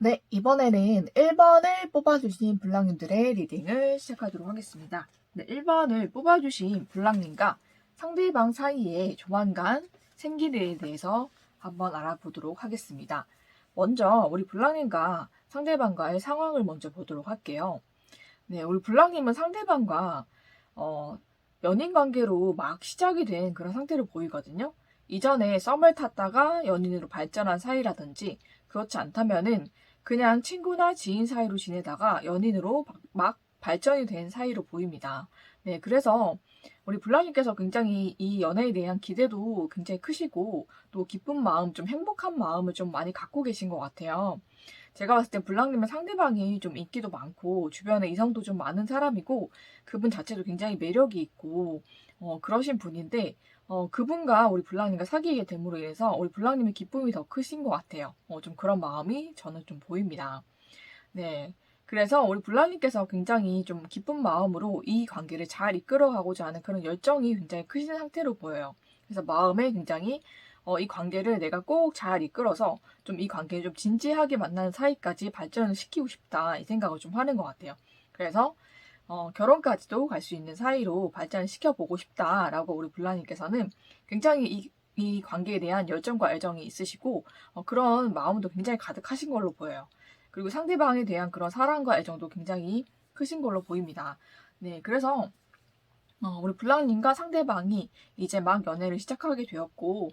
네, 이번에는 1번을 뽑아주신 블랑님들의 리딩을 시작하도록 하겠습니다. 네, 1번을 뽑아주신 블랑님과 상대방 사이에 조만간 생길 일에 대해서 한번 알아보도록 하겠습니다. 먼저 우리 블랑님과 상대방과의 상황을 먼저 보도록 할게요. 네, 우리 블랑님은 상대방과 연인 관계로 막 시작이 된 그런 상태로 보이거든요. 이전에 썸을 탔다가 연인으로 발전한 사이라든지 그렇지 않다면은 그냥 친구나 지인 사이로 지내다가 연인으로 막 발전이 된 사이로 보입니다. 네, 그래서 우리 블랑님께서 굉장히 이 연애에 대한 기대도 굉장히 크시고 또 기쁜 마음, 좀 행복한 마음을 좀 많이 갖고 계신 것 같아요. 제가 봤을 때 블랑님은 상대방이 좀 인기도 많고 주변에 이성도 좀 많은 사람이고 그분 자체도 굉장히 매력이 있고 그러신 분인데 그분과 우리 블랑님과 사귀게 됨으로 인해서 우리 블랑님의 기쁨이 더 크신 것 같아요. 좀 그런 마음이 저는 좀 보입니다. 네. 그래서 우리 블랑님께서 굉장히 좀 기쁜 마음으로 이 관계를 잘 이끌어가고자 하는 그런 열정이 굉장히 크신 상태로 보여요. 그래서 마음에 굉장히 이 관계를 내가 꼭 잘 이끌어서 좀 이 관계를 좀 진지하게 만나는 사이까지 발전을 시키고 싶다 이 생각을 좀 하는 것 같아요. 그래서 결혼까지도 갈 수 있는 사이로 발전을 시켜보고 싶다라고 우리 블랑님께서는 굉장히 이 관계에 대한 열정과 애정이 있으시고 그런 마음도 굉장히 가득하신 걸로 보여요. 그리고 상대방에 대한 그런 사랑과 애정도 굉장히 크신 걸로 보입니다. 네, 그래서 우리 블랑님과 상대방이 이제 막 연애를 시작하게 되었고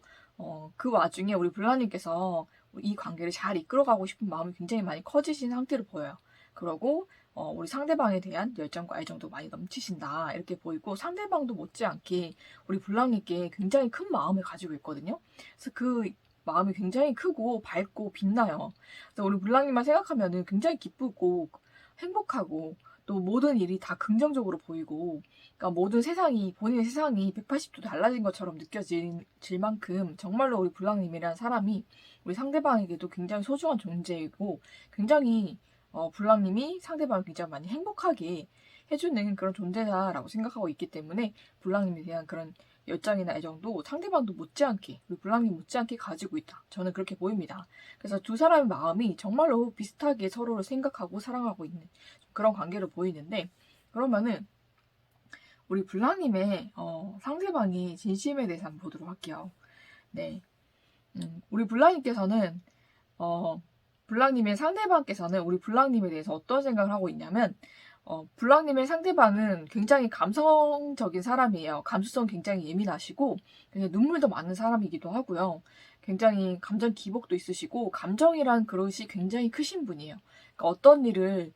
그 와중에 우리 블랑님께서 이 관계를 잘 이끌어가고 싶은 마음이 굉장히 많이 커지신 상태로 보여요. 그러고 우리 상대방에 대한 열정과 애정도 많이 넘치신다 이렇게 보이고 상대방도 못지않게 우리 블랑님께 굉장히 큰 마음을 가지고 있거든요. 그래서 그 마음이 굉장히 크고 밝고 빛나요. 그래서 우리 블랑님만 생각하면은 굉장히 기쁘고 행복하고 또 모든 일이 다 긍정적으로 보이고 그러니까 모든 세상이 본인의 세상이 180도 달라진 것처럼 느껴질 만큼 정말로 우리 블랑님이라는 사람이 우리 상대방에게도 굉장히 소중한 존재이고 굉장히 블랑님이 상대방을 굉장히 많이 행복하게 해주는 그런 존재다라고 생각하고 있기 때문에 블랑님에 대한 그런 열정이나 애정도 상대방도 못지않게 우리 블랑님 못지않게 가지고 있다. 저는 그렇게 보입니다. 그래서 두 사람의 마음이 정말로 비슷하게 서로를 생각하고 사랑하고 있는 그런 관계로 보이는데 그러면은 우리 블랑님의 상대방의 진심에 대해서 한번 보도록 할게요. 네, 우리 블랑님께서는 블랑님의 상대방께서는 우리 블랑님에 대해서 어떤 생각을 하고 있냐면 블랑님의 상대방은 굉장히 감성적인 사람이에요. 감수성 굉장히 예민하시고 굉장히 눈물도 많은 사람이기도 하고요. 굉장히 감정 기복도 있으시고 감정이란 그릇이 굉장히 크신 분이에요. 그러니까 어떤 일을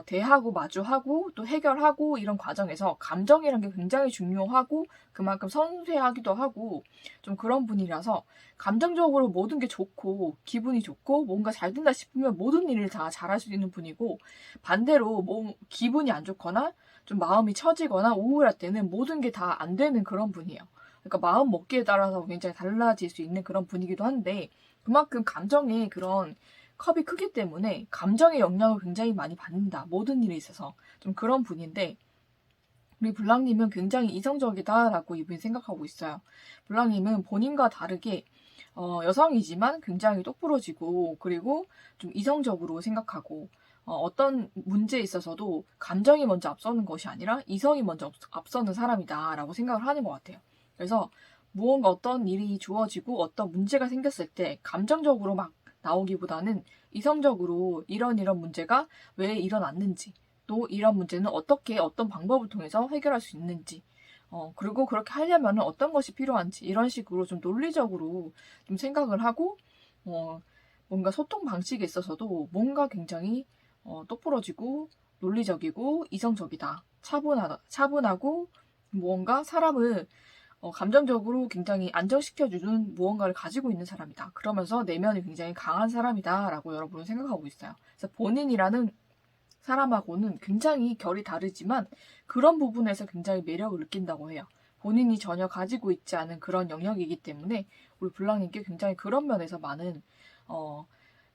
대하고 마주하고 또 해결하고 이런 과정에서 감정이란 게 굉장히 중요하고 그만큼 섬세하기도 하고 좀 그런 분이라서 감정적으로 모든 게 좋고 기분이 좋고 뭔가 잘 된다 싶으면 모든 일을 다 잘할 수 있는 분이고 반대로 뭐 기분이 안 좋거나 좀 마음이 처지거나 우울할 때는 모든 게 다 안 되는 그런 분이에요. 그러니까 마음 먹기에 따라서 굉장히 달라질 수 있는 그런 분이기도 한데 그만큼 감정의 그런 컵이 크기 때문에 감정의 영향을 굉장히 많이 받는다. 모든 일에 있어서 좀 그런 분인데 우리 블랑님은 굉장히 이성적이다라고 이분이 생각하고 있어요. 블랑님은 본인과 다르게 여성이지만 굉장히 똑부러지고 그리고 좀 이성적으로 생각하고 어떤 문제에 있어서도 감정이 먼저 앞서는 것이 아니라 이성이 먼저 앞서는 사람이다라고 생각을 하는 것 같아요. 그래서 무언가 어떤 일이 주어지고 어떤 문제가 생겼을 때 감정적으로 막 나오기보다는 이성적으로 이런 문제가 왜 일어났는지 또 이런 문제는 어떻게 어떤 방법을 통해서 해결할 수 있는지 그리고 그렇게 하려면 어떤 것이 필요한지 이런 식으로 좀 논리적으로 좀 생각을 하고 뭔가 소통 방식에 있어서도 뭔가 굉장히 똑부러지고 논리적이고 이성적이다. 차분하고 무언가 사람을 감정적으로 굉장히 안정시켜주는 무언가를 가지고 있는 사람이다. 그러면서 내면이 굉장히 강한 사람이다라고 여러분은 생각하고 있어요. 그래서 본인이라는 사람하고는 굉장히 결이 다르지만 그런 부분에서 굉장히 매력을 느낀다고 해요. 본인이 전혀 가지고 있지 않은 그런 영역이기 때문에 우리 블랑님께 굉장히 그런 면에서 많은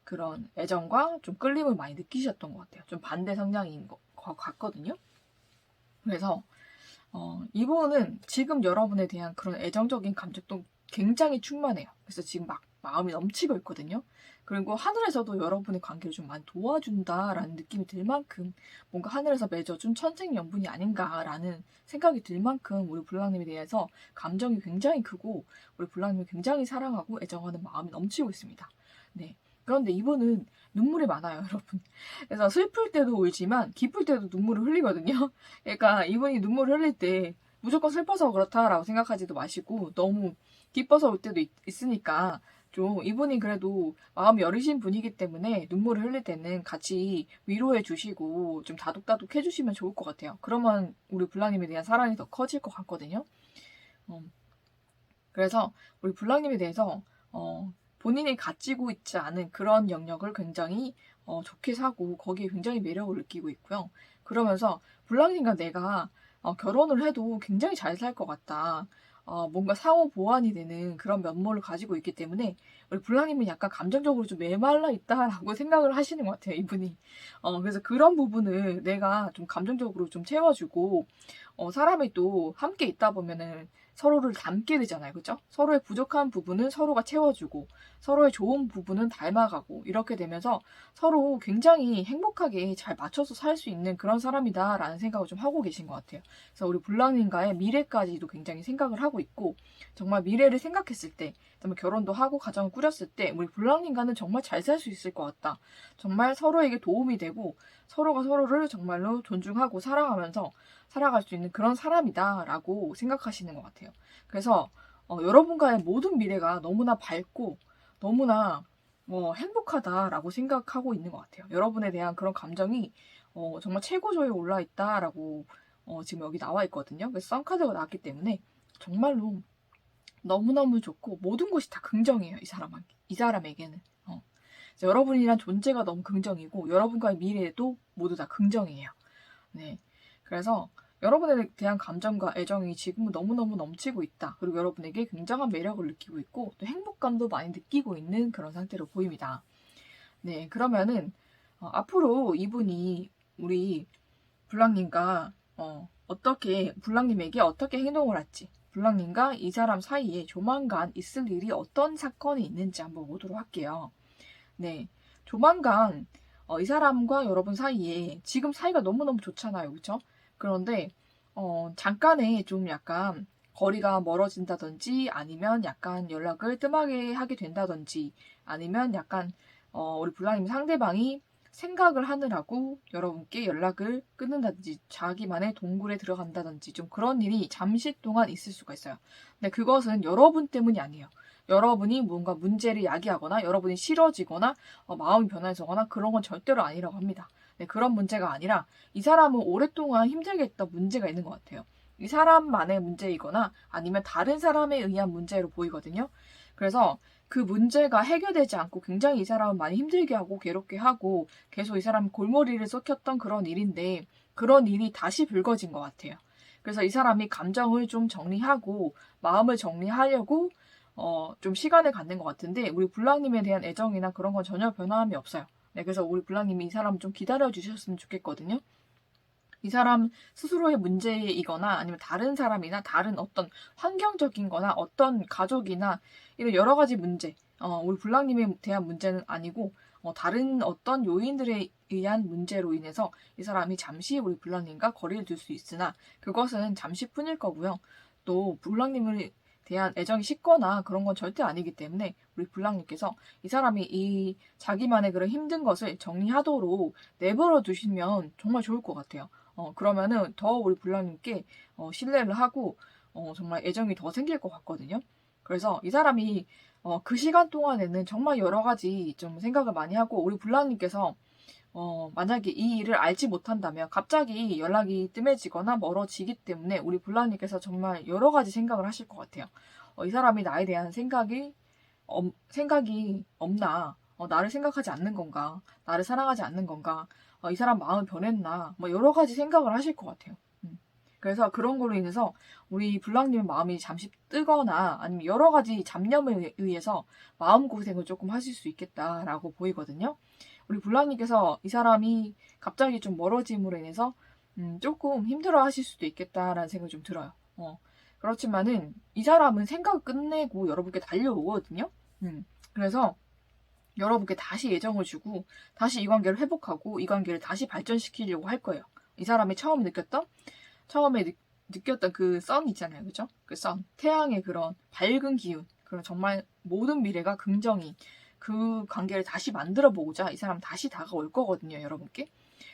그런 애정과 좀 끌림을 많이 느끼셨던 것 같아요. 좀 반대 성향인 것 같거든요. 그래서 이분은 지금 여러분에 대한 그런 애정적인 감정도 굉장히 충만해요. 그래서 지금 막 마음이 넘치고 있거든요. 그리고 하늘에서도 여러분의 관계를 좀 많이 도와준다라는 느낌이 들 만큼 뭔가 하늘에서 맺어준 천생연분이 아닌가라는 생각이 들 만큼 우리 블랑님에 대해서 감정이 굉장히 크고 우리 블랑님을 굉장히 사랑하고 애정하는 마음이 넘치고 있습니다. 네. 그런데 이분은 눈물이 많아요, 여러분. 그래서 슬플 때도 울지만 기쁠 때도 눈물을 흘리거든요. 그러니까 이분이 눈물을 흘릴 때 무조건 슬퍼서 그렇다라고 생각하지도 마시고 너무 기뻐서 울 때도 있으니까 좀 이분이 그래도 마음이 여리신 분이기 때문에 눈물을 흘릴 때는 같이 위로해 주시고 좀 다독다독 해주시면 좋을 것 같아요. 그러면 우리 블랑님에 대한 사랑이 더 커질 것 같거든요. 그래서 우리 블랑님에 대해서 본인이 가지고 있지 않은 그런 영역을 굉장히 좋게 사고 거기에 굉장히 매력을 느끼고 있고요. 그러면서 블랑님과 내가 결혼을 해도 굉장히 잘 살 것 같다. 뭔가 상호 보완이 되는 그런 면모를 가지고 있기 때문에 우리 블랑님은 약간 감정적으로 좀 메말라 있다라고 생각을 하시는 것 같아요, 이분이. 그래서 그런 부분을 내가 좀 감정적으로 좀 채워주고 사람이 또 함께 있다 보면은 서로를 닮게 되잖아요. 그죠? 서로의 부족한 부분은 서로가 채워주고 서로의 좋은 부분은 닮아가고 이렇게 되면서 서로 굉장히 행복하게 잘 맞춰서 살 수 있는 그런 사람이다라는 생각을 좀 하고 계신 것 같아요. 그래서 우리 블랑님과의 미래까지도 굉장히 생각을 하고 있고 정말 미래를 생각했을 때 정말 결혼도 하고 가정을 꾸렸을 때 우리 블랑님과는 정말 잘 살 수 있을 것 같다. 정말 서로에게 도움이 되고 서로가 서로를 정말로 존중하고 사랑하면서 살아갈 수 있는 그런 사람이다라고 생각하시는 것 같아요. 그래서 여러분과의 모든 미래가 너무나 밝고 너무나 행복하다라고 생각하고 있는 것 같아요. 여러분에 대한 그런 감정이 정말 최고조에 올라 있다라고 지금 여기 나와 있거든요. 그래서 썬카드가 나왔기 때문에 정말로 너무너무 좋고 모든 것이 다 긍정이에요. 이 사람에게는. 여러분이란 존재가 너무 긍정이고 여러분과의 미래도 모두 다 긍정이에요. 네. 그래서 여러분에 대한 감정과 애정이 지금은 너무너무 넘치고 있다. 그리고 여러분에게 굉장한 매력을 느끼고 있고 또 행복감도 많이 느끼고 있는 그런 상태로 보입니다. 네, 그러면은 앞으로 이분이 우리 블랑님과 블랑님에게 어떻게 행동을 할지 블랑님과 이 사람 사이에 조만간 있을 일이 어떤 사건이 있는지 한번 보도록 할게요. 네, 조만간 이 사람과 여러분 사이에 지금 사이가 너무너무 좋잖아요. 그렇죠? 그런데 잠깐의 좀 약간 거리가 멀어진다든지 아니면 약간 연락을 뜸하게 하게 된다든지 아니면 약간 우리 블랑님 상대방이 생각을 하느라고 여러분께 연락을 끊는다든지 자기만의 동굴에 들어간다든지 좀 그런 일이 잠시 동안 있을 수가 있어요. 근데 그것은 여러분 때문이 아니에요. 여러분이 뭔가 문제를 야기하거나 여러분이 싫어지거나 마음이 변해서거나 그런 건 절대로 아니라고 합니다. 네, 그런 문제가 아니라 이 사람은 오랫동안 힘들게 했던 문제가 있는 것 같아요. 이 사람만의 문제이거나 아니면 다른 사람에 의한 문제로 보이거든요. 그래서 그 문제가 해결되지 않고 굉장히 이 사람은 많이 힘들게 하고 괴롭게 하고 계속 이 사람 골머리를 썩혔던 그런 일인데 그런 일이 다시 불거진 것 같아요. 그래서 이 사람이 감정을 좀 정리하고 마음을 정리하려고 좀 시간을 갖는 것 같은데 우리 블랑님에 대한 애정이나 그런 건 전혀 변함이 없어요. 네, 그래서 우리 블랑님이 이 사람 좀 기다려 주셨으면 좋겠거든요. 이 사람 스스로의 문제이거나 아니면 다른 사람이나 다른 어떤 환경적인 거나 어떤 가족이나 이런 여러 가지 문제, 우리 블랑님에 대한 문제는 아니고 다른 어떤 요인들에 의한 문제로 인해서 이 사람이 잠시 우리 블랑님과 거리를 둘 수 있으나 그것은 잠시뿐일 거고요. 또 블랑님을 대한 애정이 식거나 그런 건 절대 아니기 때문에 우리 블랑님께서 이 사람이 이 자기만의 그런 힘든 것을 정리하도록 내버려 두시면 정말 좋을 것 같아요. 그러면은 더 우리 블랑님께 신뢰를 하고 정말 애정이 더 생길 것 같거든요. 그래서 이 사람이 그 시간 동안에는 정말 여러 가지 좀 생각을 많이 하고 우리 블랑님께서 만약에 이 일을 알지 못한다면 갑자기 연락이 뜸해지거나 멀어지기 때문에 우리 블랑님께서 정말 여러 가지 생각을 하실 것 같아요. 이 사람이 나에 대한 생각이 없나? 나를 생각하지 않는 건가? 나를 사랑하지 않는 건가? 이 사람 마음이 변했나? 뭐 여러 가지 생각을 하실 것 같아요. 그래서 그런 걸로 인해서 우리 블랑님의 마음이 잠시 뜨거나 아니면 여러 가지 잡념에 의해서 마음고생을 조금 하실 수 있겠다라고 보이거든요. 우리 블랑님께서 이 사람이 갑자기 좀 멀어짐으로 인해서 조금 힘들어 하실 수도 있겠다라는 생각이 좀 들어요. 그렇지만은 이 사람은 생각을 끝내고 여러분께 달려오거든요. 그래서 여러분께 다시 애정을 주고 다시 이 관계를 회복하고 이 관계를 다시 발전시키려고 할 거예요. 이 사람이 처음에 느꼈던 그 선 있잖아요. 그죠? 그 선. 태양의 그런 밝은 기운. 그런 정말 모든 미래가 긍정이 그 관계를 다시 만들어 보고자 이 사람 다시 다가올 거거든요. 여러분께.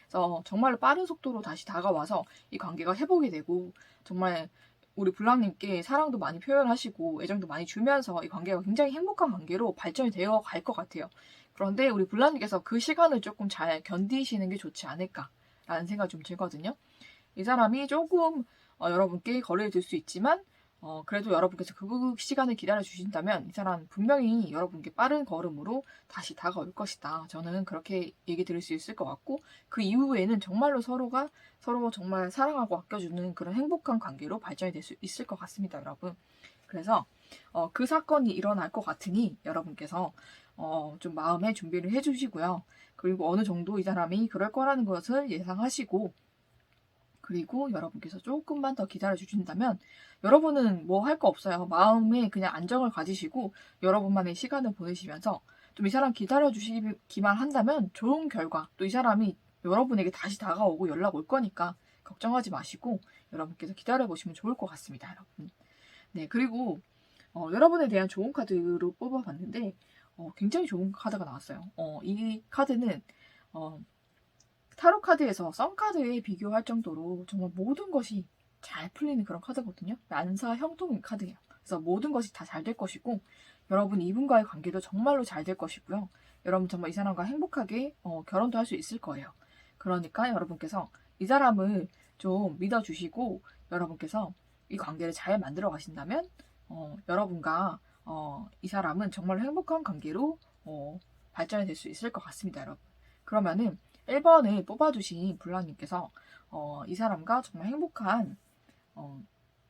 그래서 정말로 빠른 속도로 다시 다가와서 이 관계가 회복이 되고 정말 우리 블랑님께 사랑도 많이 표현하시고 애정도 많이 주면서 이 관계가 굉장히 행복한 관계로 발전이 되어 갈 것 같아요. 그런데 우리 블랑님께서 그 시간을 조금 잘 견디시는 게 좋지 않을까라는 생각이 좀 들거든요. 이 사람이 조금 여러분께 거리를 둘 수 있지만 그래도 여러분께서 그 시간을 기다려 주신다면 이 사람 분명히 여러분께 빠른 걸음으로 다시 다가올 것이다. 저는 그렇게 얘기 드릴 수 있을 것 같고 그 이후에는 정말로 서로가 서로 정말 사랑하고 아껴주는 그런 행복한 관계로 발전이 될 수 있을 것 같습니다, 여러분. 그래서 그 사건이 일어날 것 같으니 여러분께서 좀 마음의 준비를 해주시고요. 그리고 어느 정도 이 사람이 그럴 거라는 것을 예상하시고 그리고 여러분께서 조금만 더 기다려 주신다면 여러분은 뭐 할 거 없어요. 마음에 그냥 안정을 가지시고 여러분만의 시간을 보내시면서 좀 이 사람 기다려 주시기만 한다면 좋은 결과 또 이 사람이 여러분에게 다시 다가오고 연락 올 거니까 걱정하지 마시고 여러분께서 기다려 보시면 좋을 것 같습니다, 여러분. 네, 그리고 여러분에 대한 좋은 카드로 뽑아봤는데 굉장히 좋은 카드가 나왔어요. 이 카드는 타로 카드에서 썬 카드에 비교할 정도로 정말 모든 것이 잘 풀리는 그런 카드거든요. 난사 형통인 카드예요. 그래서 모든 것이 다 잘 될 것이고 여러분 이분과의 관계도 정말로 잘 될 것이고요. 여러분 정말 이 사람과 행복하게 결혼도 할 수 있을 거예요. 그러니까 여러분께서 이 사람을 좀 믿어주시고 여러분께서 이 관계를 잘 만들어 가신다면 여러분과 이 사람은 정말 행복한 관계로 발전이 될 수 있을 것 같습니다, 여러분. 그러면은 1번을 뽑아주신 블랑님께서 이 사람과 정말 행복한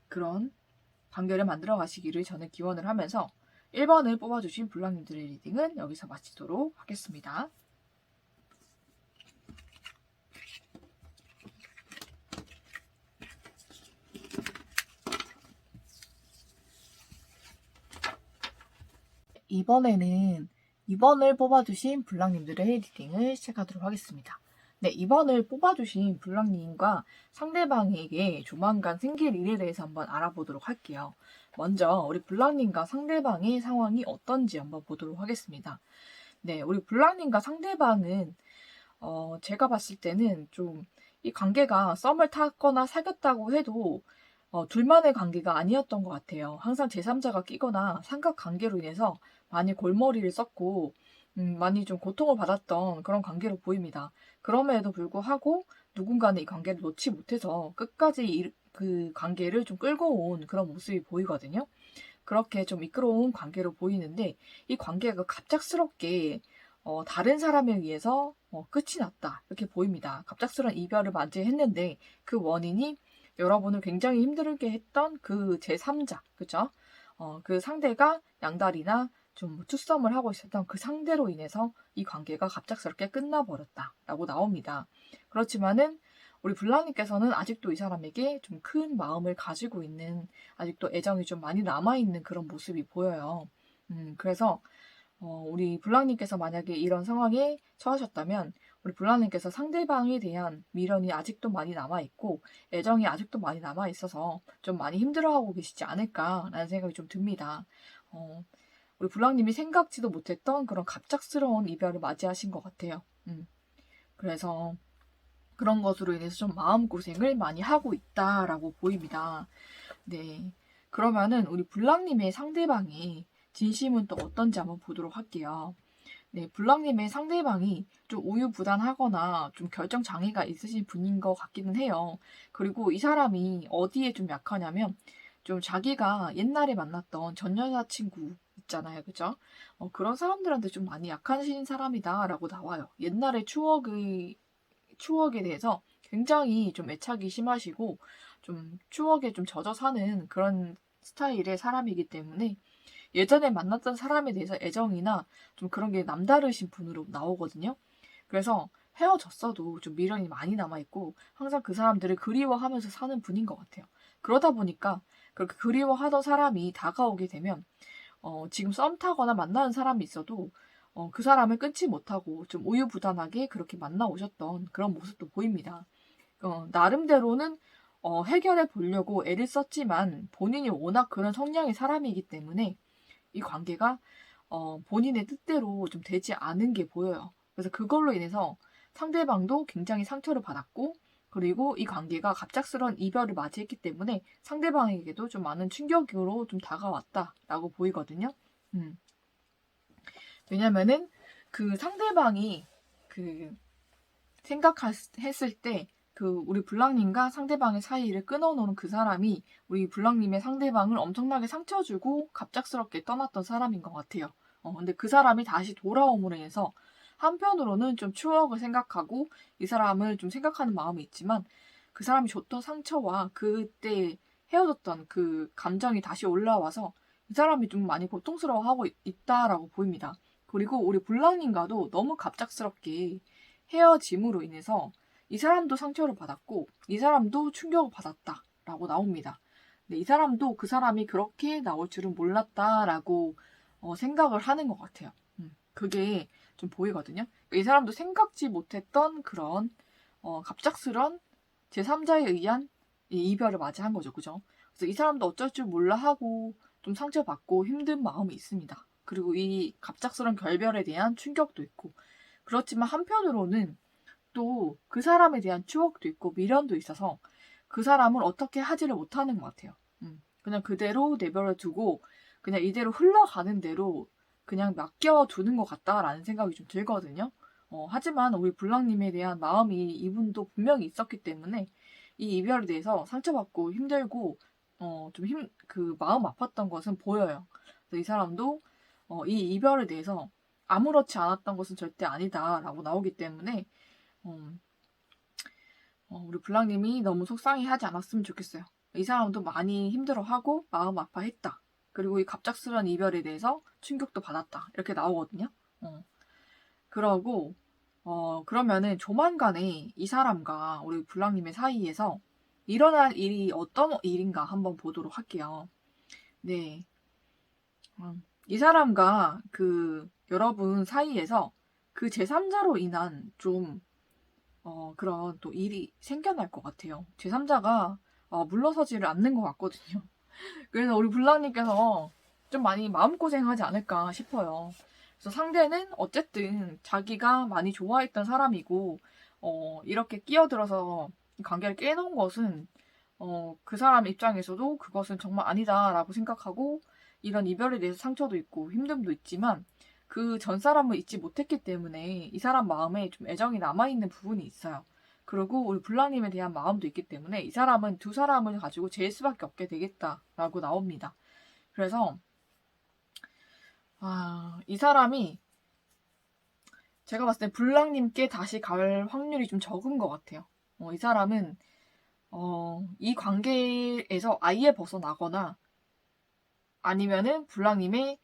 그런 관계를 만들어 가시기를 저는 기원을 하면서 1번을 뽑아주신 블랑님들의 리딩은 여기서 마치도록 하겠습니다. 이번에는 2번을 뽑아주신 블랑님들의 리딩을 시작하도록 하겠습니다. 네, 2번을 뽑아주신 블랑님과 상대방에게 조만간 생길 일에 대해서 한번 알아보도록 할게요. 먼저 우리 블랑님과 상대방의 상황이 어떤지 한번 보도록 하겠습니다. 네, 우리 블랑님과 상대방은 제가 봤을 때는 좀 이 관계가 썸을 탔거나 사귀었다고 해도 둘만의 관계가 아니었던 것 같아요. 항상 제3자가 끼거나 삼각관계로 인해서 많이 골머리를 썼고 많이 좀 고통을 받았던 그런 관계로 보입니다. 그럼에도 불구하고 누군가는 이 관계를 놓지 못해서 끝까지 그 관계를 좀 끌고 온 그런 모습이 보이거든요. 그렇게 좀 이끌어온 관계로 보이는데 이 관계가 갑작스럽게 다른 사람에 의해서 끝이 났다 이렇게 보입니다. 갑작스러운 이별을 맞이했는데 그 원인이 여러분을 굉장히 힘들게 했던 그 제3자, 그죠? 그 상대가 양다리나 좀 투썸을 하고 있었던 그 상대로 인해서 이 관계가 갑작스럽게 끝나버렸다라고 나옵니다. 그렇지만은 우리 블랑님께서는 아직도 이 사람에게 좀 큰 마음을 가지고 있는 아직도 애정이 좀 많이 남아있는 그런 모습이 보여요. 그래서 우리 블랑님께서 만약에 이런 상황에 처하셨다면 우리 블랑님께서 상대방에 대한 미련이 아직도 많이 남아있고 애정이 아직도 많이 남아있어서 좀 많이 힘들어하고 계시지 않을까라는 생각이 좀 듭니다. 우리 블랑님이 생각지도 못했던 그런 갑작스러운 이별을 맞이하신 것 같아요. 그래서 그런 것으로 인해서 좀 마음고생을 많이 하고 있다라고 보입니다. 네. 그러면은 우리 블랑님의 상대방이 진심은 또 어떤지 한번 보도록 할게요. 네, 블랑님의 상대방이 좀 우유부단하거나 좀 결정 장애가 있으신 분인 것 같기는 해요. 그리고 이 사람이 어디에 좀 약하냐면 좀 자기가 옛날에 만났던 전 여자친구 있잖아요. 그죠? 그런 사람들한테 좀 많이 약하신 사람이다라고 나와요. 옛날의 추억에 대해서 굉장히 좀 애착이 심하시고 좀 추억에 좀 젖어 사는 그런 스타일의 사람이기 때문에 예전에 만났던 사람에 대해서 애정이나 좀 그런 게 남다르신 분으로 나오거든요. 그래서 헤어졌어도 좀 미련이 많이 남아있고 항상 그 사람들을 그리워하면서 사는 분인 것 같아요. 그러다 보니까 그렇게 그리워하던 사람이 다가오게 되면 지금 썸 타거나 만나는 사람이 있어도 그 사람을 끊지 못하고 좀 우유부단하게 그렇게 만나오셨던 그런 모습도 보입니다. 나름대로는 해결해 보려고 애를 썼지만 본인이 워낙 그런 성향의 사람이기 때문에 이 관계가 본인의 뜻대로 좀 되지 않은 게 보여요. 그래서 그걸로 인해서 상대방도 굉장히 상처를 받았고, 그리고 이 관계가 갑작스러운 이별을 맞이했기 때문에 상대방에게도 좀 많은 충격으로 좀 다가왔다라고 보이거든요. 왜냐면은 그 상대방이 그 생각했을 때 그 우리 블랑님과 상대방의 사이를 끊어놓은 그 사람이 우리 블랑님의 상대방을 엄청나게 상처 주고 갑작스럽게 떠났던 사람인 것 같아요. 근데 그 사람이 다시 돌아옴으로 해서 한편으로는 좀 추억을 생각하고 이 사람을 좀 생각하는 마음이 있지만 그 사람이 줬던 상처와 그때 헤어졌던 그 감정이 다시 올라와서 이 사람이 좀 많이 고통스러워하고 있다라고 보입니다. 그리고 우리 블랑님과도 너무 갑작스럽게 헤어짐으로 인해서 이 사람도 상처를 받았고 이 사람도 충격을 받았다라고 나옵니다. 근데 이 사람도 그 사람이 그렇게 나올 줄은 몰랐다라고 생각을 하는 것 같아요. 그게 좀 보이거든요. 이 사람도 생각지 못했던 그런 갑작스런 제3자에 의한 이별을 맞이한 거죠. 그죠? 그래서 이 사람도 어쩔 줄 몰라 하고 좀 상처받고 힘든 마음이 있습니다. 그리고 이 갑작스런 결별에 대한 충격도 있고 그렇지만 한편으로는 또 그 사람에 대한 추억도 있고 미련도 있어서 그 사람을 어떻게 하지를 못하는 것 같아요. 그냥 그대로 내버려 두고 그냥 이대로 흘러가는 대로 그냥 맡겨두는 것 같다라는 생각이 좀 들거든요. 하지만 우리 블랑님에 대한 마음이 이분도 분명히 있었기 때문에 이 이별에 대해서 상처받고 힘들고 그 마음 아팠던 것은 보여요. 그래서 이 사람도 이 이별에 대해서 아무렇지 않았던 것은 절대 아니다라고 나오기 때문에 우리 블랑님이 너무 속상해하지 않았으면 좋겠어요. 이 사람도 많이 힘들어하고 마음 아파했다. 그리고 이 갑작스러운 이별에 대해서 충격도 받았다. 이렇게 나오거든요. 그러고 그러면은 조만간에 이 사람과 우리 블랑님의 사이에서 일어날 일이 어떤 일인가 한번 보도록 할게요. 네. 이 사람과 그 여러분 사이에서 그 제3자로 인한 좀 그런 또 일이 생겨날 것 같아요. 제3자가 물러서지를 않는 것 같거든요. 그래서 우리 블랑님께서 좀 많이 마음고생하지 않을까 싶어요. 그래서 상대는 어쨌든 자기가 많이 좋아했던 사람이고 이렇게 끼어들어서 관계를 깨놓은 것은 그 사람 입장에서도 그것은 정말 아니다라고 생각하고 이런 이별에 대해서 상처도 있고 힘듦도 있지만 그 전 사람을 잊지 못했기 때문에 이 사람 마음에 좀 애정이 남아있는 부분이 있어요. 그리고 우리 블랑님에 대한 마음도 있기 때문에 이 사람은 두 사람을 가지고 제일 수밖에 없게 되겠다라고 나옵니다. 그래서 이 사람이 제가 봤을 때 블랑님께 다시 갈 확률이 좀 적은 것 같아요. 이 사람은 이 관계에서 아예 벗어나거나 아니면은 블랑님을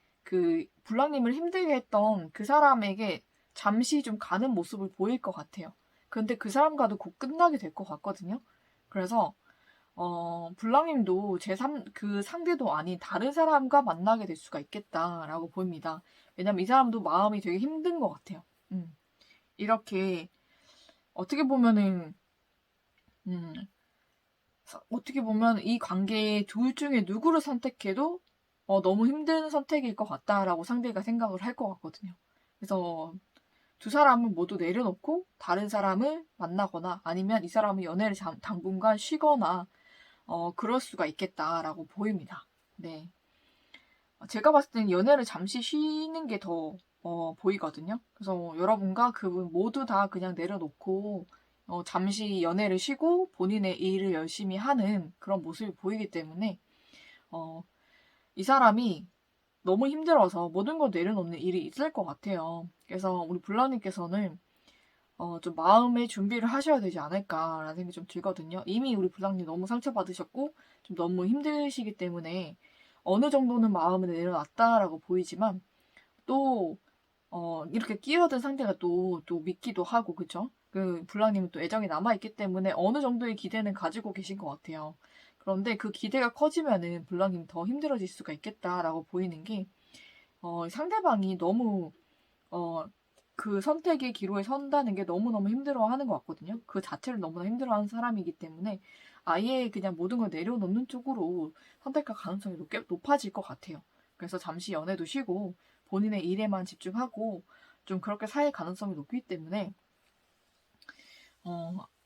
힘들게 했던 그 사람에게 잠시 좀 가는 모습을 보일 것 같아요. 근데 그 사람과도 곧 끝나게 될 것 같거든요. 그래서 블랑님도 그 상대도 아닌 다른 사람과 만나게 될 수가 있겠다라고 보입니다. 왜냐면 이 사람도 마음이 되게 힘든 것 같아요. 이렇게 어떻게 보면은 어떻게 보면 이 관계 둘 중에 누구를 선택해도 너무 힘든 선택일 것 같다라고 상대가 생각을 할 것 같거든요. 그래서 두 사람을 모두 내려놓고 다른 사람을 만나거나 아니면 이 사람은 연애를 당분간 쉬거나 그럴 수가 있겠다라고 보입니다. 네. 제가 봤을 때는 연애를 잠시 쉬는 게 더 보이거든요. 그래서 여러분과 그분 모두 다 그냥 내려놓고 잠시 연애를 쉬고 본인의 일을 열심히 하는 그런 모습이 보이기 때문에 이 사람이 너무 힘들어서 모든 걸 내려놓는 일이 있을 것 같아요. 그래서 우리 블랑님께서는 좀 마음의 준비를 하셔야 되지 않을까라는 생각이 좀 들거든요. 이미 우리 블랑님 너무 상처받으셨고 좀 너무 힘드시기 때문에 어느 정도는 마음을 내려놨다라고 보이지만 또 이렇게 끼어든 상대가 또 믿기도 하고 그쵸? 그 블랑님은 또 애정이 남아있기 때문에 어느 정도의 기대는 가지고 계신 것 같아요. 그런데 그 기대가 커지면은 블랑님 더 힘들어질 수가 있겠다라고 보이는 게 상대방이 너무 그 선택의 기로에 선다는 게 너무너무 힘들어하는 것 같거든요. 그 자체를 너무나 힘들어하는 사람이기 때문에 아예 그냥 모든 걸 내려놓는 쪽으로 선택할 가능성이 높아질 것 같아요. 그래서 잠시 연애도 쉬고 본인의 일에만 집중하고 좀 그렇게 살 가능성이 높기 때문에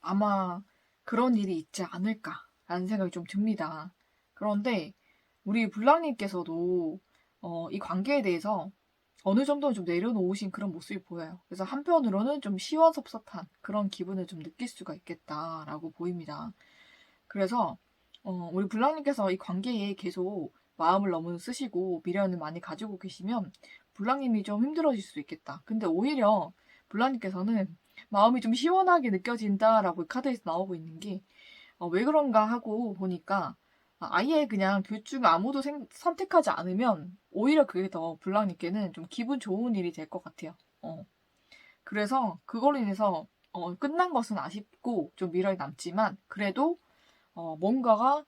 아마 그런 일이 있지 않을까라는 생각이 좀 듭니다. 그런데 우리 블랑님께서도 이 관계에 대해서 어느 정도는 좀 내려놓으신 그런 모습이 보여요. 그래서 한편으로는 좀 시원섭섭한 그런 기분을 좀 느낄 수가 있겠다라고 보입니다. 그래서 우리 블랑님께서 이 관계에 계속 마음을 너무 쓰시고 미련을 많이 가지고 계시면 블랑님이 좀 힘들어질 수 있겠다. 근데 오히려 블랑님께서는 마음이 좀 시원하게 느껴진다라고 카드에서 나오고 있는 게 왜 그런가 하고 보니까 아예 그냥 둘 중 아무도 선택하지 않으면 오히려 그게 더 블랑님께는 좀 기분 좋은 일이 될 것 같아요. 그래서 그걸로 인해서 끝난 것은 아쉽고 좀 미련이 남지만 그래도 뭔가가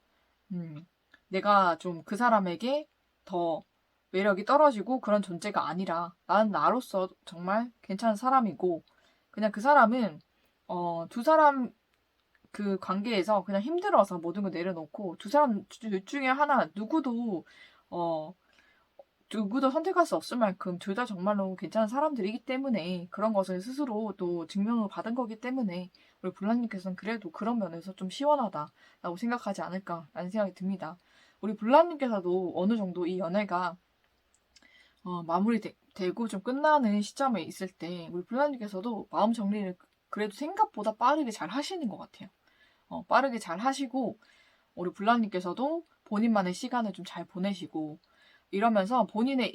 내가 좀 그 사람에게 더 매력이 떨어지고 그런 존재가 아니라 나는 나로서 정말 괜찮은 사람이고 그냥 그 사람은 두 사람 그 관계에서 그냥 힘들어서 모든 걸 내려놓고 두 사람 둘 중에 하나 어, 누구도 선택할 수 없을 만큼 둘 다 정말로 괜찮은 사람들이기 때문에 그런 것을 스스로 또 증명을 받은 거기 때문에 우리 블라님께서는 그래도 그런 면에서 좀 시원하다라고 생각하지 않을까라는 생각이 듭니다. 우리 블라님께서도 어느 정도 이 연애가 마무리되고 좀 끝나는 시점에 있을 때 우리 블라님께서도 마음 정리를 그래도 생각보다 빠르게 잘 하시는 것 같아요. 빠르게 잘 하시고 우리 블라님께서도 본인만의 시간을 좀 잘 보내시고 이러면서 본인의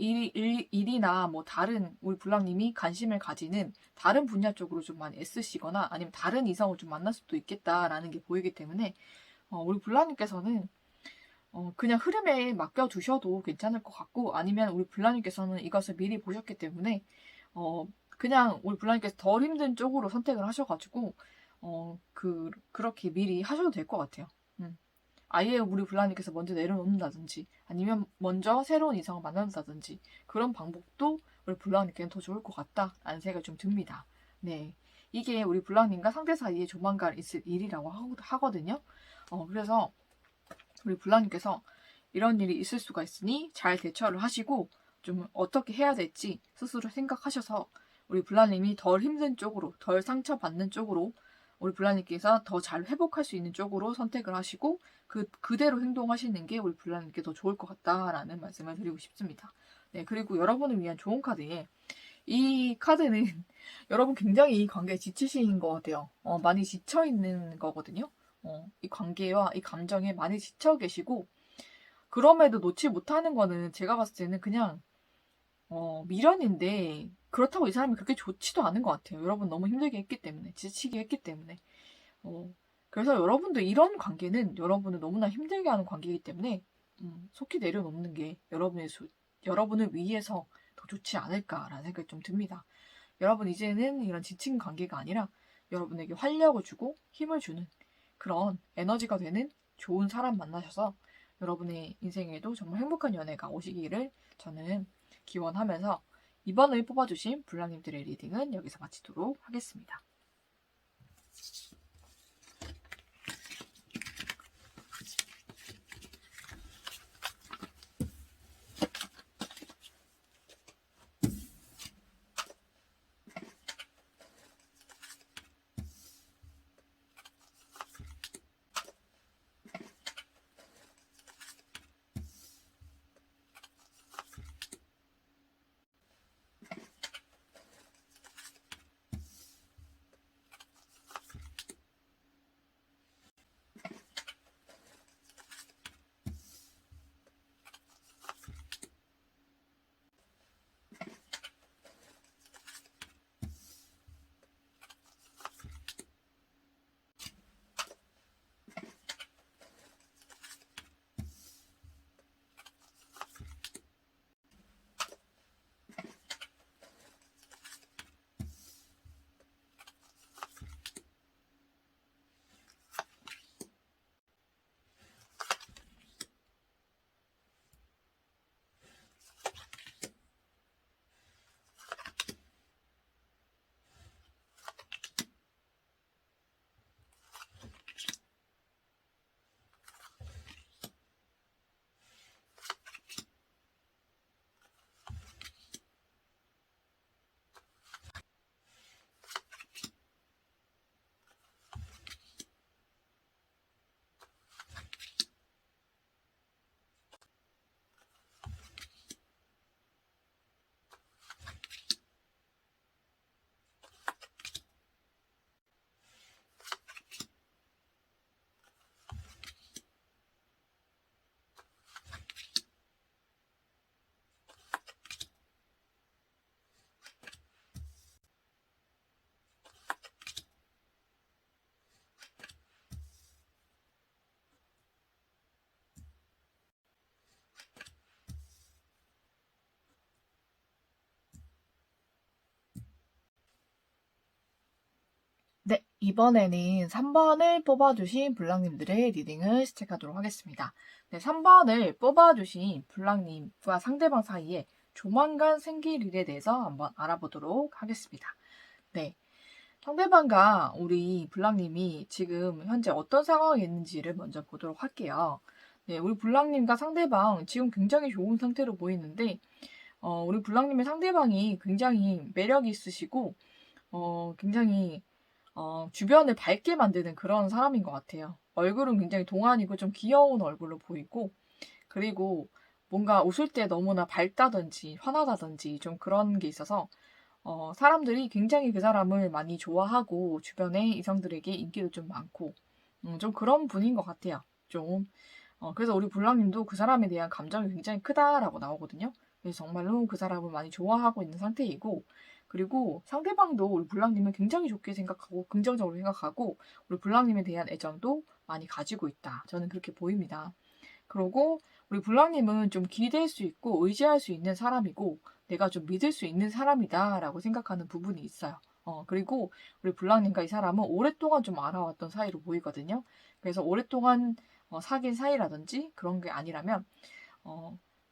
일이나 뭐 다른 우리 블랑님이 관심을 가지는 다른 분야 쪽으로 좀 많이 애쓰시거나 아니면 다른 이성을 좀 만날 수도 있겠다라는 게 보이기 때문에 우리 블랑님께서는 그냥 흐름에 맡겨두셔도 괜찮을 것 같고 아니면 우리 블랑님께서는 이것을 미리 보셨기 때문에 그냥 우리 블랑님께서 덜 힘든 쪽으로 선택을 하셔가지고 그렇게 미리 하셔도 될 것 같아요. 아예 우리 블라님께서 먼저 내려놓는다든지 아니면 먼저 새로운 이성을 만난다든지 그런 방법도 우리 블라님께는 더 좋을 것 같다라는 생각이 좀 듭니다. 네, 이게 우리 블라님과 상대 사이에 조만간 있을 일이라고 하거든요. 그래서 우리 블라님께서 이런 일이 있을 수가 있으니 잘 대처를 하시고 좀 어떻게 해야 될지 스스로 생각하셔서 우리 블라님이 덜 힘든 쪽으로 덜 상처받는 쪽으로 우리 블라님께서 더 잘 회복할 수 있는 쪽으로 선택을 하시고 그대로 행동하시는 게 우리 블라님께 더 좋을 것 같다라는 말씀을 드리고 싶습니다. 네, 그리고 여러분을 위한 좋은 카드에 이 카드는 여러분 굉장히 이 관계에 지치신 것 같아요. 많이 지쳐 있는 거거든요. 이 관계와 이 감정에 많이 지쳐 계시고 그럼에도 놓지 못하는 거는 제가 봤을 때는 그냥 미련인데 그렇다고 이 사람이 그렇게 좋지도 않은 것 같아요. 여러분 너무 힘들게 했기 때문에 지치게 했기 때문에 그래서 여러분도 이런 관계는 여러분을 너무나 힘들게 하는 관계이기 때문에 속히 내려놓는 게 여러분을 위해서 더 좋지 않을까라는 생각이 좀 듭니다. 여러분 이제는 이런 지친 관계가 아니라 여러분에게 활력을 주고 힘을 주는 그런 에너지가 되는 좋은 사람 만나셔서 여러분의 인생에도 정말 행복한 연애가 오시기를 저는 기원하면서 이번을 뽑아주신 블랑님들의 리딩은 여기서 마치도록 하겠습니다. 이번에는 3번을 뽑아주신 블랑님들의 리딩을 시작하도록 하겠습니다. 네, 3번을 뽑아주신 블랑님과 상대방 사이에 조만간 생길 일에 대해서 한번 알아보도록 하겠습니다. 네, 상대방과 우리 블랑님이 지금 현재 어떤 상황에 있는지를 먼저 보도록 할게요. 네, 우리 블랑님과 상대방 지금 굉장히 좋은 상태로 보이는데 우리 블랑님의 상대방이 굉장히 매력이 있으시고 굉장히 주변을 밝게 만드는 그런 사람인 것 같아요. 얼굴은 굉장히 동안이고 좀 귀여운 얼굴로 보이고, 그리고 뭔가 웃을 때 너무나 밝다든지 환하다든지 좀 그런 게 있어서, 사람들이 굉장히 그 사람을 많이 좋아하고, 주변의 이성들에게 인기도 좀 많고, 좀 그런 분인 것 같아요. 좀. 그래서 우리 블랑님도 그 사람에 대한 감정이 굉장히 크다라고 나오거든요. 그래서 정말로 그 사람을 많이 좋아하고 있는 상태이고, 그리고 상대방도 우리 블랑님을 굉장히 좋게 생각하고 긍정적으로 생각하고 우리 블랑님에 대한 애정도 많이 가지고 있다. 저는 그렇게 보입니다. 그리고 우리 블랑님은 좀 기댈 수 있고 의지할 수 있는 사람이고 내가 좀 믿을 수 있는 사람이다라고 생각하는 부분이 있어요. 그리고 우리 블랑님과 이 사람은 오랫동안 좀 알아왔던 사이로 보이거든요. 그래서 오랫동안 사귄 사이라든지 그런 게 아니라면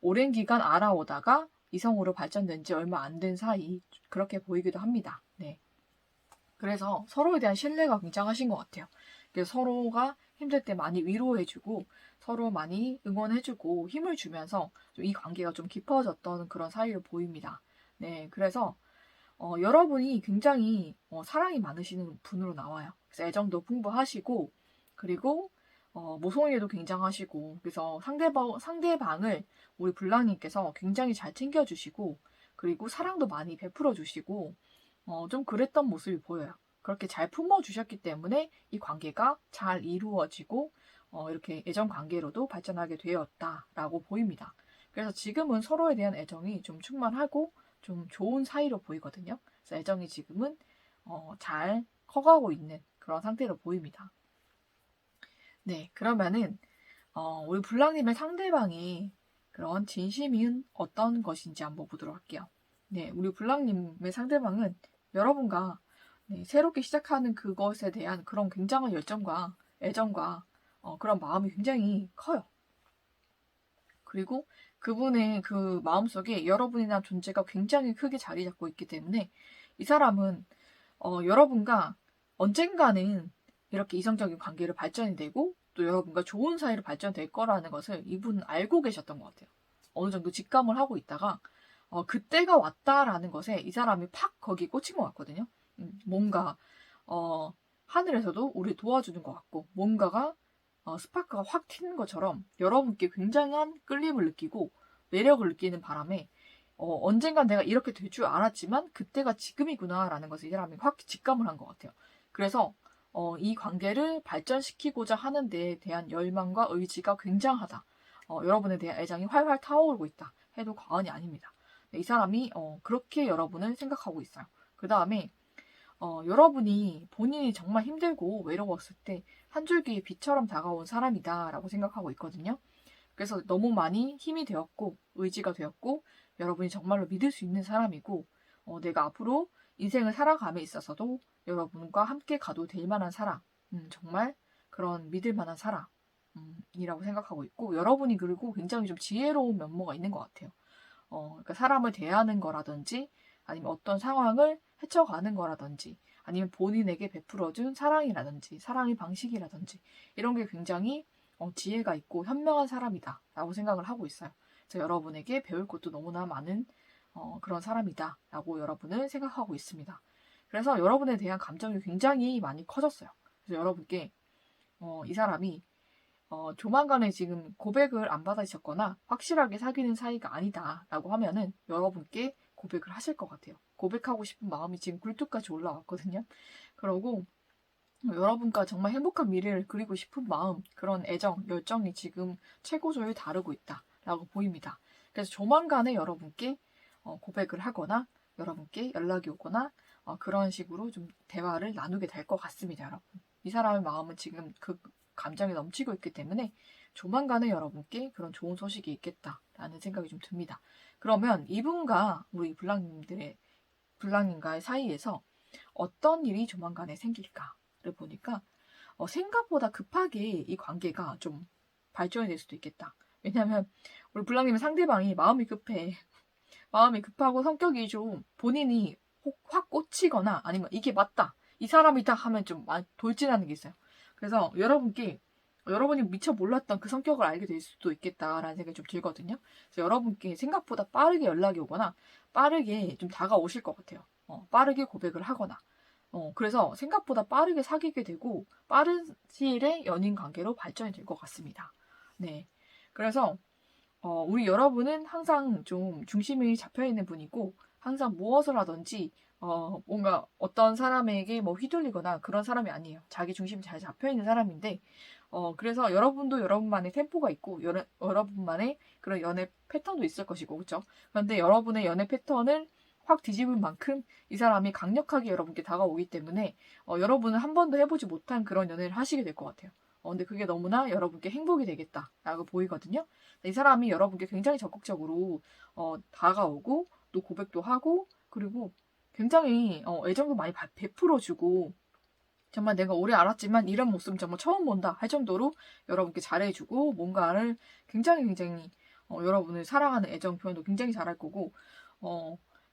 오랜 기간 알아오다가 이성으로 발전된 지 얼마 안 된 사이 그렇게 보이기도 합니다. 네. 그래서 서로에 대한 신뢰가 굉장하신 것 같아요. 그래서 서로가 힘들 때 많이 위로해주고 서로 많이 응원해주고 힘을 주면서 이 관계가 좀 깊어졌던 그런 사이로 보입니다. 네, 그래서 여러분이 굉장히 사랑이 많으시는 분으로 나와요. 그래서 애정도 풍부하시고 그리고 모성애도 굉장하시고 그래서 상대방을 우리 블랑님께서 굉장히 잘 챙겨주시고 그리고 사랑도 많이 베풀어 주시고 좀 그랬던 모습이 보여요. 그렇게 잘 품어주셨기 때문에 이 관계가 잘 이루어지고 이렇게 애정 관계로도 발전하게 되었다라고 보입니다. 그래서 지금은 서로에 대한 애정이 좀 충만하고 좀 좋은 사이로 보이거든요. 그래서 애정이 지금은 잘 커가고 있는 그런 상태로 보입니다. 네, 그러면은 우리 블랑님의 상대방이 그런 진심인 어떤 것인지 한번 보도록 할게요. 네, 우리 블랑님의 상대방은 여러분과 네, 새롭게 시작하는 그것에 대한 그런 굉장한 열정과 애정과 그런 마음이 굉장히 커요. 그리고 그분의 그 마음속에 여러분이란 존재가 굉장히 크게 자리 잡고 있기 때문에 이 사람은 여러분과 언젠가는 이렇게 이성적인 관계를 발전이 되고 또 여러분과 좋은 사이로 발전될 거라는 것을 이분은 알고 계셨던 것 같아요. 어느 정도 직감을 하고 있다가 그때가 왔다라는 것에 이 사람이 팍 거기 꽂힌 것 같거든요. 뭔가 하늘에서도 우리 도와주는 것 같고 뭔가가 스파크가 확 튀는 것처럼 여러분께 굉장한 끌림을 느끼고 매력을 느끼는 바람에 언젠간 내가 이렇게 될 줄 알았지만 그때가 지금이구나라는 것을 이 사람이 확 직감을 한 것 같아요. 그래서 이 관계를 발전시키고자 하는 데에 대한 열망과 의지가 굉장하다. 여러분에 대한 애정이 활활 타오르고 있다. 해도 과언이 아닙니다. 이 사람이 그렇게 여러분을 생각하고 있어요. 그 다음에 여러분이 본인이 정말 힘들고 외로웠을 때 한 줄기의 빛처럼 다가온 사람이다라고 생각하고 있거든요. 그래서 너무 많이 힘이 되었고 의지가 되었고 여러분이 정말로 믿을 수 있는 사람이고 내가 앞으로 인생을 살아감에 있어서도 여러분과 함께 가도 될 만한 사람, 정말 그런 믿을 만한 사람이라고 생각하고 있고 여러분이 그리고 굉장히 좀 지혜로운 면모가 있는 것 같아요. 그러니까 사람을 대하는 거라든지 아니면 어떤 상황을 헤쳐가는 거라든지 아니면 본인에게 베풀어준 사랑이라든지 사랑의 방식이라든지 이런 게 굉장히 지혜가 있고 현명한 사람이다 라고 생각을 하고 있어요. 그래서 여러분에게 배울 것도 너무나 많은 그런 사람이다 라고 여러분을 생각하고 있습니다. 그래서 여러분에 대한 감정이 굉장히 많이 커졌어요. 그래서 여러분께 이 사람이 조만간에 지금 고백을 안 받으셨거나 확실하게 사귀는 사이가 아니다 라고 하면은 여러분께 고백을 하실 것 같아요. 고백하고 싶은 마음이 지금 굴뚝까지 올라왔거든요. 그러고 여러분과 정말 행복한 미래를 그리고 싶은 마음, 그런 애정, 열정이 지금 최고조에 다르고 있다라고 보입니다. 그래서 조만간에 여러분께 고백을 하거나 여러분께 연락이 오거나 그런 식으로 좀 대화를 나누게 될 것 같습니다, 여러분. 이 사람의 마음은 지금 그 감정이 넘치고 있기 때문에 조만간에 여러분께 그런 좋은 소식이 있겠다라는 생각이 좀 듭니다. 그러면 이분과 우리 블랑님과의 사이에서 어떤 일이 조만간에 생길까? 있다를 보니까 생각보다 급하게 이 관계가 좀 발전이 될 수도 있겠다. 왜냐면 우리 블랑님은 상대방이 마음이 급해. 마음이 급하고 성격이 좀 본인이 확 꽂히거나 아니면 이게 맞다. 이 사람이다 하면 좀 돌진하는 게 있어요. 그래서 여러분이 미처 몰랐던 그 성격을 알게 될 수도 있겠다라는 생각이 좀 들거든요. 그래서 여러분께 생각보다 빠르게 연락이 오거나 빠르게 좀 다가오실 것 같아요. 빠르게 고백을 하거나. 그래서 생각보다 빠르게 사귀게 되고 빠른 시일에 연인 관계로 발전이 될 것 같습니다. 네. 그래서 우리 여러분은 항상 좀 중심이 잡혀있는 분이고 항상 무엇을 하든지 뭔가 어떤 사람에게 뭐 휘둘리거나 그런 사람이 아니에요. 자기 중심이 잘 잡혀있는 사람인데 그래서 여러분도 여러분만의 템포가 있고 여러분만의 그런 연애 패턴도 있을 것이고 그렇죠? 그런데 여러분의 연애 패턴을 확 뒤집을 만큼 이 사람이 강력하게 여러분께 다가오기 때문에 여러분은 한 번도 해보지 못한 그런 연애를 하시게 될 것 같아요. 근데 그게 너무나 여러분께 행복이 되겠다라고 보이거든요. 이 사람이 여러분께 굉장히 적극적으로 다가오고 또 고백도 하고 그리고 굉장히 애정도 많이 베풀어주고 정말 내가 오래 알았지만 이런 모습은 정말 처음 본다 할 정도로 여러분께 잘해주고 뭔가를 굉장히 여러분을 사랑하는 애정 표현도 굉장히 잘할 거고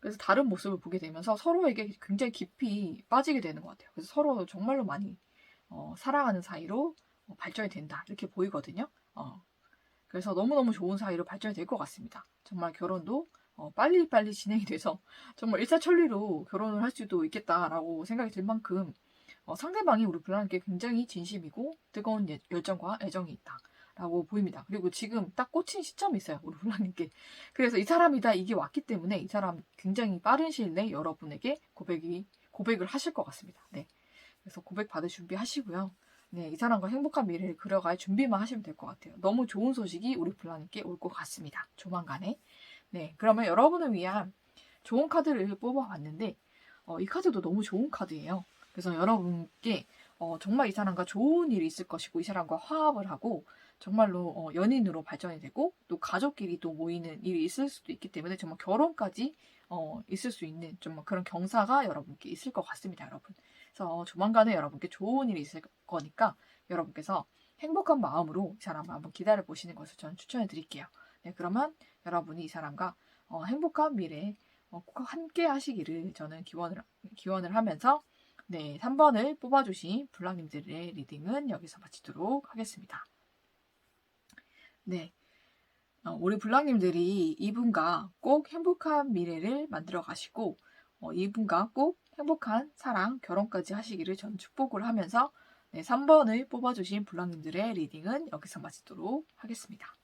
그래서 다른 모습을 보게 되면서 서로에게 굉장히 깊이 빠지게 되는 것 같아요. 그래서 서로 정말로 많이 사랑하는 사이로 발전이 된다 이렇게 보이거든요. 그래서 너무너무 좋은 사이로 발전이 될 것 같습니다. 정말 결혼도 빨리빨리 진행이 돼서 정말 일사천리로 결혼을 할 수도 있겠다라고 생각이 들 만큼 상대방이 우리 블랑에게 굉장히 진심이고 뜨거운 열정과 애정이 있다라고 보입니다. 그리고 지금 딱 꽂힌 시점이 있어요. 우리 블랑님께. 그래서 이 사람이다 이게 왔기 때문에 이 사람 굉장히 빠른 시일 내에 여러분에게 고백을 하실 것 같습니다. 네. 그래서 고백 받을 준비하시고요. 네, 이 사람과 행복한 미래를 그려갈 준비만 하시면 될 것 같아요. 너무 좋은 소식이 우리 블랑님께 올 것 같습니다. 조만간에. 네, 그러면 여러분을 위한 좋은 카드를 뽑아봤는데 이 카드도 너무 좋은 카드예요. 그래서 여러분께 정말 이 사람과 좋은 일이 있을 것이고 이 사람과 화합을 하고 정말로 연인으로 발전이 되고 또 가족끼리 또 모이는 일이 있을 수도 있기 때문에 정말 결혼까지 있을 수 있는 좀 그런 경사가 여러분께 있을 것 같습니다, 여러분. 그래서 조만간에 여러분께 좋은 일이 있을 거니까 여러분께서 행복한 마음으로 이 사람을 한번 기다려 보시는 것을 저는 추천해 드릴게요. 네, 그러면 여러분이 이 사람과 행복한 미래 꼭 함께 하시기를 저는 기원을 하면서 네, 3번을 뽑아주신 블랑님들의 리딩은 여기서 마치도록 하겠습니다. 네, 우리 블랑님들이 이분과 꼭 행복한 미래를 만들어 가시고 이분과 꼭 행복한 사랑, 결혼까지 하시기를 전 축복을 하면서 네, 3번을 뽑아주신 블랑님들의 리딩은 여기서 마치도록 하겠습니다.